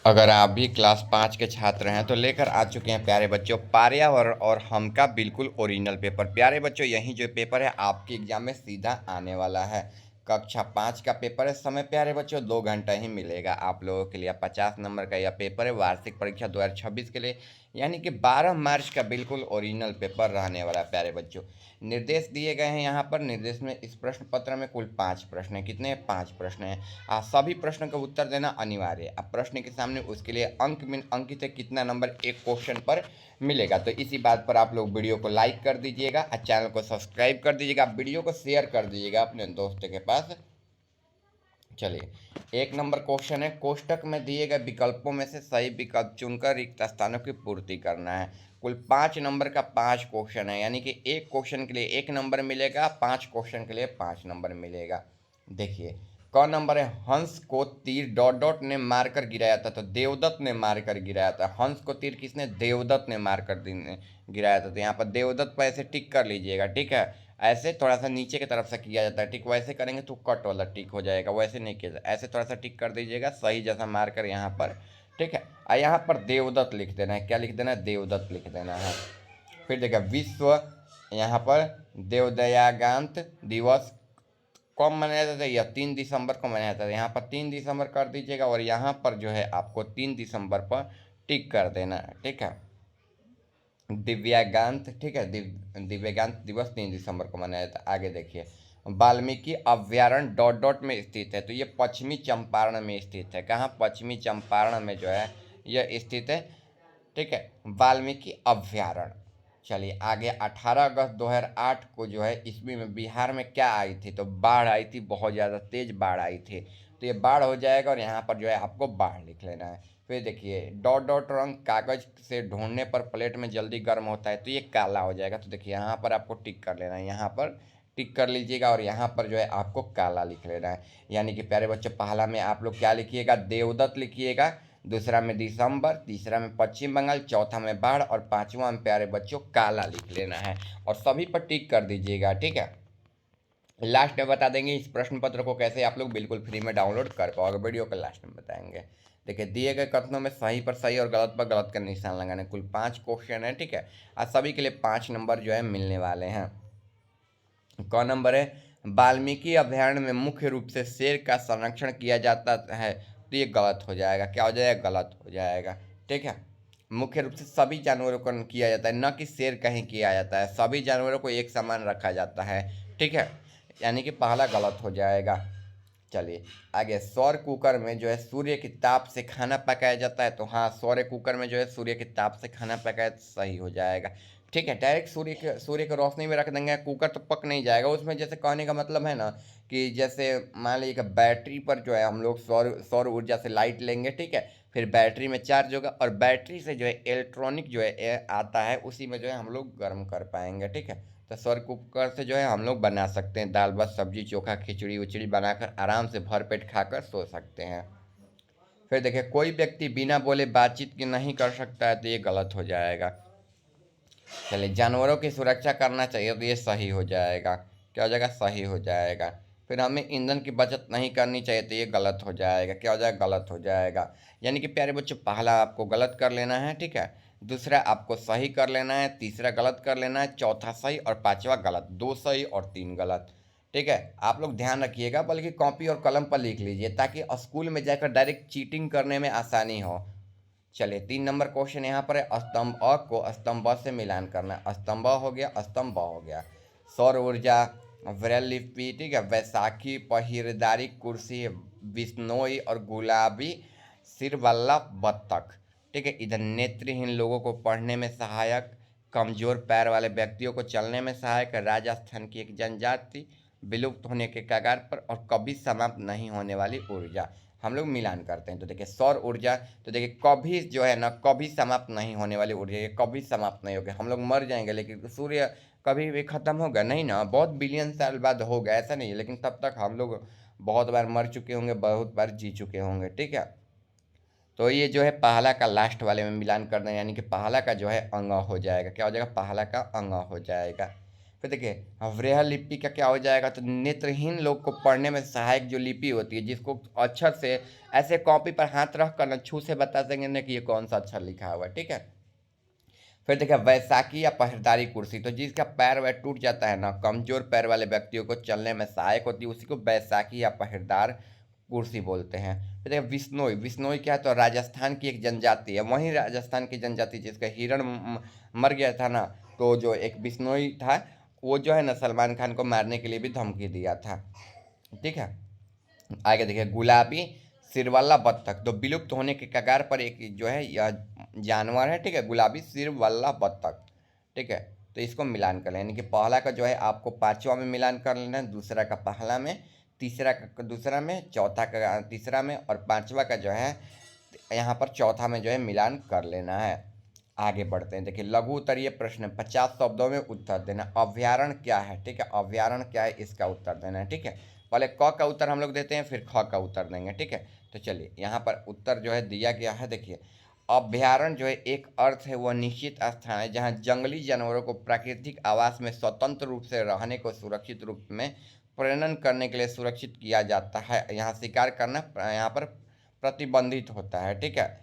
अगर आप भी क्लास 5 के छात्र हैं तो लेकर आ चुके हैं प्यारे बच्चों पर्यावरण और हम का बिल्कुल ओरिजिनल पेपर। प्यारे बच्चों, यही जो पेपर है आपके एग्जाम में सीधा आने वाला है। कक्षा 5 का पेपर है। समय प्यारे बच्चों 2 घंटा ही मिलेगा आप लोगों के लिए। 50 नंबर का यह पेपर है वार्षिक परीक्षा 2026 के लिए, यानी कि 12 मार्च का बिल्कुल ओरिजिनल पेपर रहने वाला है प्यारे बच्चों। निर्देश दिए गए हैं यहाँ पर। निर्देश में इस प्रश्न पत्र में कुल 5 प्रश्न हैं। कितने? 5 प्रश्न हैं। सभी प्रश्नों का उत्तर देना अनिवार्य है। अब प्रश्न के सामने उसके लिए अंक में अंकित है कितना नंबर एक क्वेश्चन पर मिलेगा। तो इसी बात पर आप लोग वीडियो को लाइक कर दीजिएगा और चैनल को सब्सक्राइब कर दीजिएगा। वीडियो को शेयर कर दीजिएगा अपने दोस्तों के पास। चलिए, 1 नंबर क्वेश्चन है। कोष्टक में दिए गए विकल्पों में से सही विकल्प चुनकर रिक्त स्थानों की पूर्ति करना है। कुल 5 नंबर का 5 क्वेश्चन है, यानी कि एक क्वेश्चन के लिए 1 नंबर मिलेगा, 5 क्वेश्चन के लिए 5 नंबर मिलेगा। देखिए, क नंबर है। हंस को तीर डॉट डॉट ने मारकर गिराया था, तो देवदत्त ने मारकर गिराया था। हंस को तीर किसने? देवदत्त ने मारकर गिराया था। तो यहाँ पर देवदत्त पर ऐसे टिक कर लीजिएगा, ठीक है। ऐसे थोड़ा सा नीचे की तरफ से किया जाता है टिक। वैसे करेंगे तो कट वाला टिक हो जाएगा, वैसे नहीं किया जाता। ऐसे थोड़ा सा टिक कर दीजिएगा सही जैसा मारकर यहाँ पर, ठीक है। और यहाँ पर देवदत्त लिख देना है। क्या लिख देना है? देवदत्त लिख देना है। फिर देखिए, विश्व यहाँ पर देवदयागांत दिवस कब मनाया जाता है? यह 3 दिसंबर को मनाया जाता है। यहाँ पर 3 दिसंबर कर दीजिएगा और यहाँ पर जो है आपको 3 दिसंबर पर टिक कर देना है, ठीक है। दिव्यांगांत, ठीक है। दिव्यांगांत दिवस 3 दिसंबर को मनाया जाता है। आगे देखिए, वाल्मीकि अभ्यारण्य डॉट डॉट में स्थित है, तो ये पश्चिमी चंपारण में स्थित है। कहाँ? पश्चिमी चंपारण में जो है यह स्थित है, ठीक है। वाल्मीकि अभ्यारण्य। चलिए आगे, 18 अगस्त 2008 को जो है ईस्वी में बिहार में क्या आई थी? तो बाढ़ आई थी, बहुत ज़्यादा तेज बाढ़ आई थी। तो ये बाढ़ हो जाएगा और यहाँ पर जो है आपको बाढ़ लिख लेना है। फिर देखिए, डॉट डॉट रंग कागज से ढूंढने पर प्लेट में जल्दी गर्म होता है, तो ये काला हो जाएगा। तो देखिए यहाँ पर आपको टिक कर लेना है, यहाँ पर टिक कर लीजिएगा और यहाँ पर जो है आपको काला लिख लेना है। यानी कि प्यारे बच्चों, पहला में आप लोग क्या लिखिएगा? देवदत्त लिखिएगा। दूसरा में दिसंबर, तीसरा में पश्चिम बंगाल, चौथा में बाढ़ और पांचवा में प्यारे बच्चों काला लिख लेना है और सभी पर टिक कर दीजिएगा, ठीक है। लास्ट में बता देंगे इस प्रश्न पत्र को कैसे आप लोग बिल्कुल फ्री में डाउनलोड कर पाओगे, वीडियो के लास्ट में बताएंगे। देखिए, दिए गए कथनों में सही पर सही और गलत पर गलत का निशान लगाने। कुल 5 क्वेश्चन है, ठीक है। आज सभी के लिए 5 नंबर जो है मिलने वाले हैं। क नंबर है। वाल्मीकि अभयारण्य में मुख्य रूप से शेर का संरक्षण किया जाता है, तो ये गलत हो जाएगा। क्या हो जाएगा? गलत हो जाएगा, ठीक है। मुख्य रूप से सभी जानवरों को किया जाता है, न कि शेर का ही किया जाता है। सभी जानवरों को एक समान रखा जाता है, ठीक है। यानी कि पहला गलत हो जाएगा। चलिए आगे, सौर कुकर में जो है सूर्य की ताप से खाना पकाया जाता है, तो हाँ, सौर कुकर में जो है सूर्य की ताप से खाना पकाया तो सही हो जाएगा, ठीक है। डायरेक्ट सूर्य के रोशनी में रख देंगे कुकर तो पक नहीं जाएगा उसमें। जैसे कहने का मतलब है ना कि जैसे मान लीजिए कि बैटरी पर जो है हम लोग सौर सौर ऊर्जा से लाइट लेंगे, ठीक है। फिर बैटरी में चार्ज होगा और बैटरी से जो है इलेक्ट्रॉनिक जो है आता है, उसी में जो है हम लोग गर्म कर पाएंगे, ठीक है। तो सौर कुकर से जो है हम लोग बना सकते हैं दाल भात सब्जी चोखा खिचड़ी उचड़ी बनाकर आराम से भरपेट खाकर सो सकते हैं। फिर देखिए, कोई व्यक्ति बिना बोले बातचीत की नहीं कर सकता है, तो ये गलत हो जाएगा। चलिए, जानवरों की सुरक्षा करना चाहिए, तो ये सही हो जाएगा। क्या हो जाएगा? सही हो जाएगा। फिर हमें ईंधन की बचत नहीं करनी चाहिए, तो ये गलत हो जाएगा। क्या हो जाएगा? गलत हो जाएगा। यानी कि प्यारे बच्चों, पहला आपको गलत कर लेना है, ठीक है। दूसरा आपको सही कर लेना है, तीसरा गलत कर लेना है, चौथा सही और पांचवा गलत। 2 सही और 3 गलत, ठीक है। आप लोग ध्यान रखिएगा, बल्कि कॉपी और कलम पर लिख लीजिए ताकि स्कूल में जाकर डायरेक्ट चीटिंग करने में आसानी हो। चलिए, 3 नंबर क्वेश्चन यहाँ पर है। स्तंभ अ को स्तंभ ब से मिलान करना है। स्तंभ अ हो गया, स्तंभ ब हो गया। सौर ऊर्जा, ब्रेल लिपि, ठीक है। वैशाखी, पहिरेदारी कुर्सी, बिश्नोई और गुलाबी सिर वाला बत्तख, ठीक है। इधर नेत्रहीन लोगों को पढ़ने में सहायक, कमजोर पैर वाले व्यक्तियों को चलने में सहायक, राजस्थान की एक जनजाति, विलुप्त होने के कगार पर और कभी समाप्त नहीं होने वाली ऊर्जा। हम लोग मिलान करते हैं, तो देखिए सौर ऊर्जा, तो देखिए कभी जो है ना, कभी समाप्त नहीं होने वाली ऊर्जा, ये कभी समाप्त नहीं होगी। हम लोग मर जाएंगे लेकिन सूर्य कभी भी खत्म होगा नहीं ना, बहुत बिलियन साल बाद होगा ऐसा नहीं है, लेकिन तब तक हम लोग बहुत बार मर चुके होंगे, बहुत बार जी चुके होंगे, ठीक है। तो ये जो है पहला का लास्ट वाले में मिलान कर दें, यानी कि पहला का जो है अंग हो जाएगा। क्या हो जाएगा? पहला का अंग हो जाएगा। फिर देखिए ब्रेल लिपि का क्या हो जाएगा, तो नेत्रहीन लोग को पढ़ने में सहायक जो लिपि होती है, जिसको अक्षर से ऐसे कॉपी पर हाथ रख कर न छू से बता सकेंगे ना कि ये कौन सा अक्षर लिखा हुआ है, ठीक है। फिर देखिए वैसाखी या पहरेदारी कुर्सी, तो जिसका पैर वह टूट जाता है ना, कमजोर पैर वाले व्यक्तियों को चलने में सहायक होती है, उसी को वैसाखी या पहरेदार कुर्सी बोलते हैं। फिर देखिए विश्नोई, विश्नोई क्या है, तो राजस्थान की एक जनजाति है, वहीं राजस्थान की जनजाति जिसका हिरण मर गया था ना, तो जो एक विश्नोई था वो जो है ना सलमान खान को मारने के लिए भी धमकी दिया था, ठीक है। आगे देखिए गुलाबी सिर वाला बत्तख, तो विलुप्त होने के कगार पर एक जो है यह जानवर है, ठीक है, गुलाबी सिर वाला बत्तख, ठीक है। तो इसको मिलान कर लें, यानी कि पहला का जो है आपको पांचवा में मिलान कर लेना है, दूसरा का पहला में, तीसरा का दूसरा में, चौथा का तीसरा में, और पांचवा का जो है यहाँ पर चौथा में जो है मिलान कर लेना है। आगे बढ़ते हैं, देखिए लघु उत्तरीय प्रश्न 50 शब्दों में उत्तर देना। अभ्यारण क्या है, ठीक है, अभ्यारण क्या है इसका उत्तर देना है, ठीक है। पहले क का उत्तर हम लोग देते हैं, फिर ख का उत्तर देंगे, ठीक है। तो चलिए यहाँ पर उत्तर जो है दिया गया है, देखिए अभ्यारण जो है एक अर्थ है वह निश्चित स्थान है जहाँ जंगली जानवरों को प्राकृतिक आवास में स्वतंत्र रूप से रहने को सुरक्षित रूप में प्रजनन करने के लिए सुरक्षित किया जाता है। यहाँ शिकार करना यहाँ पर प्रतिबंधित होता है, ठीक है,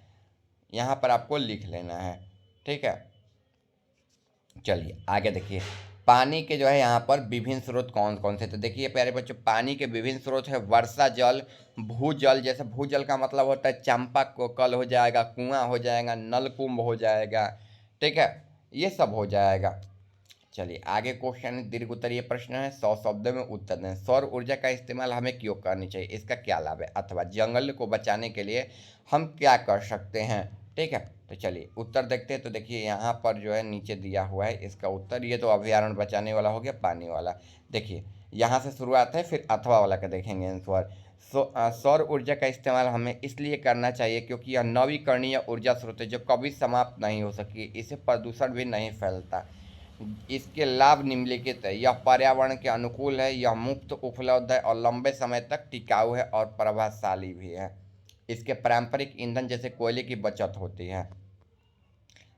यहाँ पर आपको लिख लेना है, ठीक है। चलिए आगे देखिए पानी के जो है यहाँ पर विभिन्न स्रोत कौन कौन से, तो देखिए प्यारे बच्चों पानी के विभिन्न स्रोत है वर्षा जल, भूजल, जैसे भूजल का मतलब होता है चंपा को कल हो जाएगा, कुआं हो जाएगा, नलकुंभ हो जाएगा, ठीक है, ये सब हो जाएगा। चलिए आगे क्वेश्चन दीर्घ उत्तरीय प्रश्न है, 100 शब्दों में उत्तर दें। सौर ऊर्जा का इस्तेमाल हमें क्यों करनी चाहिए, इसका क्या लाभ है, अथवा जंगल को बचाने के लिए हम क्या कर सकते हैं, ठीक है। तो चलिए उत्तर देखते हैं। तो देखिए यहाँ पर जो है नीचे दिया हुआ है इसका उत्तर, ये तो अभ्यारण्य बचाने वाला हो गया, पानी वाला। देखिए यहाँ से शुरुआत है, फिर अथवा वाला का देखेंगे आंसर। सौर ऊर्जा का इस्तेमाल हमें इसलिए करना चाहिए क्योंकि यह नवीकरणीय ऊर्जा स्रोत है जो कभी समाप्त नहीं हो सकी, इससे प्रदूषण भी नहीं फैलता। इसके लाभ निम्नलिखित है, यह पर्यावरण के अनुकूल है, यह मुफ्त उपलब्ध है और लंबे समय तक टिकाऊ है और प्रभावशाली भी है। इसके पारंपरिक ईंधन जैसे कोयले की बचत होती है।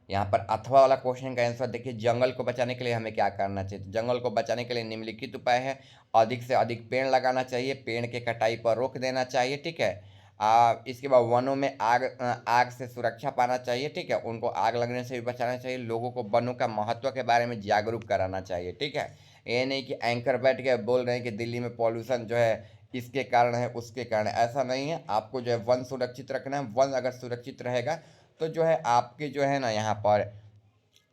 यहाँ पर अथवा वाला क्वेश्चन का आंसर देखिए जंगल को बचाने के लिए हमें क्या करना चाहिए, तो जंगल को बचाने के लिए निम्नलिखित उपाय है, अधिक से अधिक पेड़ लगाना चाहिए, पेड़ के कटाई पर रोक देना चाहिए, ठीक है। इसके बाद वनों में आग से सुरक्षा पाना चाहिए, ठीक है, उनको आग लगने से भी बचाना चाहिए, लोगों को वनों का महत्व के बारे में जागरूक कराना चाहिए, ठीक है। ये नहीं कि एंकर बैठ के बोल रहे हैं कि दिल्ली में पॉल्यूशन जो है इसके कारण है उसके कारण है, ऐसा नहीं है। आपको जो है वन सुरक्षित रखना है, वन अगर सुरक्षित रहेगा तो जो है आपके जो है ना यहाँ पर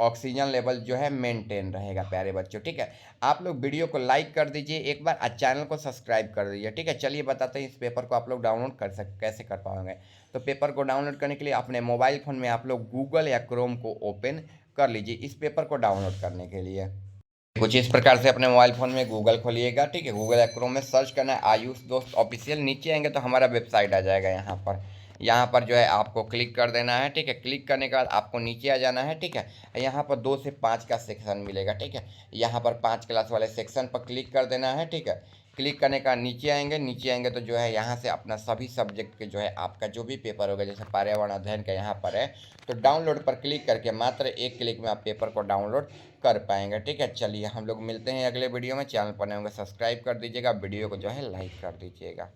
ऑक्सीजन लेवल जो है मेंटेन रहेगा प्यारे बच्चों, ठीक है। आप लोग वीडियो को लाइक कर दीजिए एक बार और चैनल को सब्सक्राइब कर दीजिए, ठीक है। चलिए बताते हैं इस पेपर को आप लोग डाउनलोड कैसे कर पाओगे। तो पेपर को डाउनलोड करने के लिए अपने मोबाइल फ़ोन में आप लोग गूगल या क्रोम को ओपन कर लीजिए इस पेपर को डाउनलोड करने के लिए। कुछ इस प्रकार से अपने मोबाइल फ़ोन में गूगल खोलिएगा, ठीक है, गूगल या क्रोम में सर्च करना है आयुष दोस्त ऑफिशियल, नीचे आएंगे तो हमारा वेबसाइट आ जाएगा। यहाँ पर जो है आपको क्लिक कर देना है, ठीक है। क्लिक करने के बाद आपको नीचे आ जाना है, ठीक है। यहाँ पर 2 से 5 का सेक्शन मिलेगा, ठीक है। यहाँ पर 5 क्लास वाले सेक्शन पर क्लिक कर देना है, ठीक है। क्लिक करने का नीचे आएंगे तो जो है यहाँ से अपना सभी सब्जेक्ट के जो है आपका जो भी पेपर होगा, जैसे पर्यावरण अध्ययन का यहाँ पर है, तो डाउनलोड पर क्लिक करके मात्र 1 क्लिक में आप पेपर को डाउनलोड कर पाएंगे, ठीक है। चलिए हम लोग मिलते हैं अगले वीडियो में। चैनल पर नए होंगे सब्सक्राइब कर दीजिएगा, वीडियो को जो है लाइक कर दीजिएगा।